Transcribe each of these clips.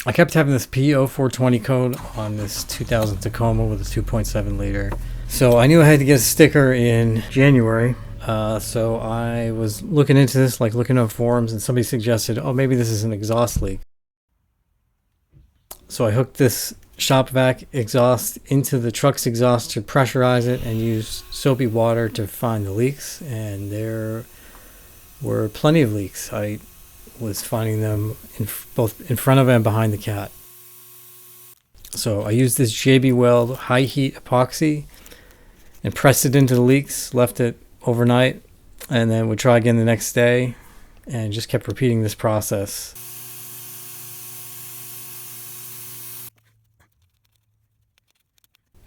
I kept having this P0420 code on this 2000 Tacoma with a 2.7 liter. So I knew I had to get a sticker in January. So I was looking into this, like looking up forums, and somebody suggested, oh, maybe this is an exhaust leak. So I hooked this shop vac exhaust into the truck's exhaust to pressurize it and use soapy water to find the leaks. And there were plenty of leaks. I was finding them both in front of and behind the cat. So I used this JB Weld high heat epoxy and pressed it into the leaks, left it overnight, and then would try again the next day, and just kept repeating this process.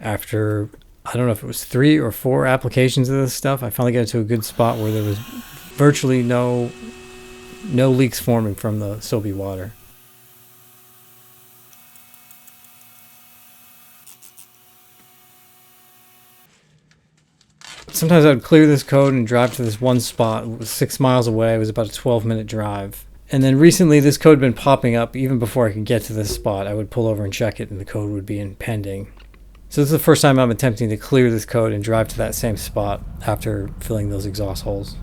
After, I don't know if it was 3 or 4 applications of this stuff, I finally got to a good spot where there was virtually no leaks forming from the soapy water. Sometimes I would clear this code and drive to this one spot. It was 6 miles away. It was about a 12-minute drive. And then recently this code had been popping up even before I could get to this spot. I would pull over and check it and the code would be in pending. So this is the first time I'm attempting to clear this code and drive to that same spot after filling those exhaust holes.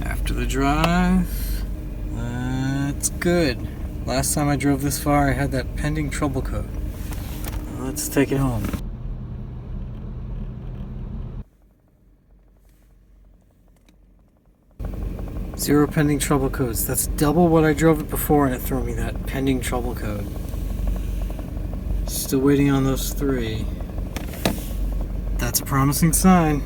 After the drive, that's good. Last time I drove this far, I had that pending trouble code. Let's take it home. Zero pending trouble codes. That's double what I drove it before, and it threw me that pending trouble code. Still waiting on those 3. That's a promising sign.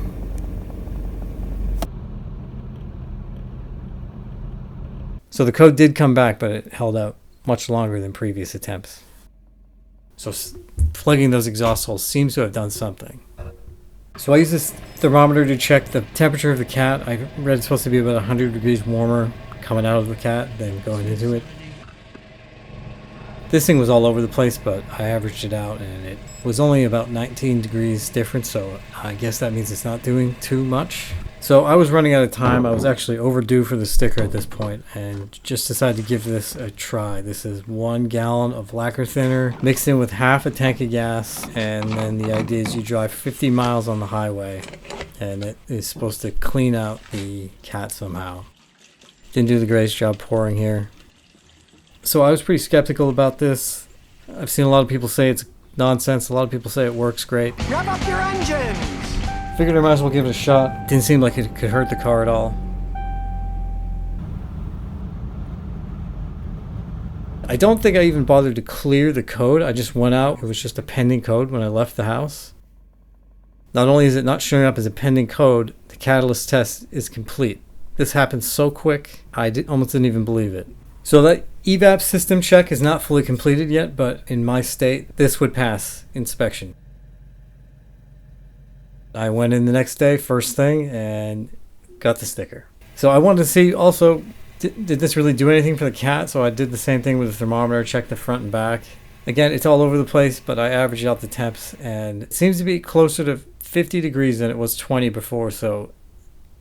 So the code did come back, but it held out much longer than previous attempts. So plugging those exhaust holes seems to have done something. So I use this thermometer to check the temperature of the cat. I read it's supposed to be about 100 degrees warmer coming out of the cat than going into it. This thing was all over the place, but I averaged it out and it was only about 19 degrees difference, so I guess that means it's not doing too much. So I was running out of time. I was actually overdue for the sticker at this point and just decided to give this a try. This is 1 gallon of lacquer thinner mixed in with half a tank of gas, and then the idea is you drive 50 miles on the highway and it is supposed to clean out the cat somehow. Didn't do the greatest job pouring here. So I was pretty skeptical about this. I've seen a lot of people say it's nonsense. A lot of people say it works great. Rev up your engines! Figured I might as well give it a shot. Didn't seem like it could hurt the car at all. I don't think I even bothered to clear the code. I just went out. It was just a pending code when I left the house. Not only is it not showing up as a pending code, the catalyst test is complete. This happened so quick, I almost didn't even believe it. So that evap system check is not fully completed yet, but in my state, this would pass inspection. I went in the next day, first thing, and got the sticker. So I wanted to see also, did this really do anything for the cat? So I did the same thing with the thermometer, checked the front and back. Again, it's all over the place, but I averaged out the temps, and it seems to be closer to 50 degrees than it was 20 before, so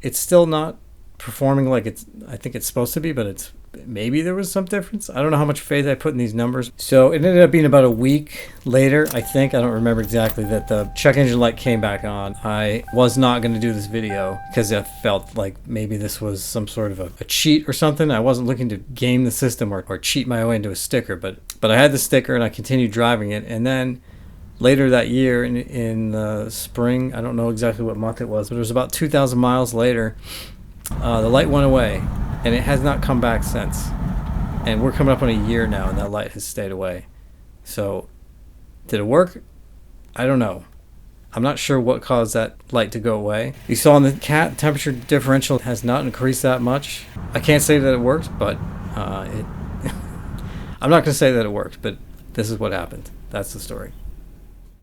it's still not performing like I think it's supposed to be, but maybe there was some difference. I don't know how much faith I put in these numbers. So it ended up being about a week later, I think. I don't remember exactly, that the check engine light came back on. I was not going to do this video because I felt like maybe this was some sort of a cheat or something. I wasn't looking to game the system or cheat my way into a sticker, but I had the sticker and I continued driving it. And then later that year in the spring, I don't know exactly what month it was, but it was about 2,000 miles later, the light went away, and it has not come back since. And we're coming up on a year now, and that light has stayed away. So, did it work? I don't know. I'm not sure what caused that light to go away. You saw in the cat, temperature differential has not increased that much. I can't say that it worked, but I'm not going to say that it worked, but this is what happened. That's the story.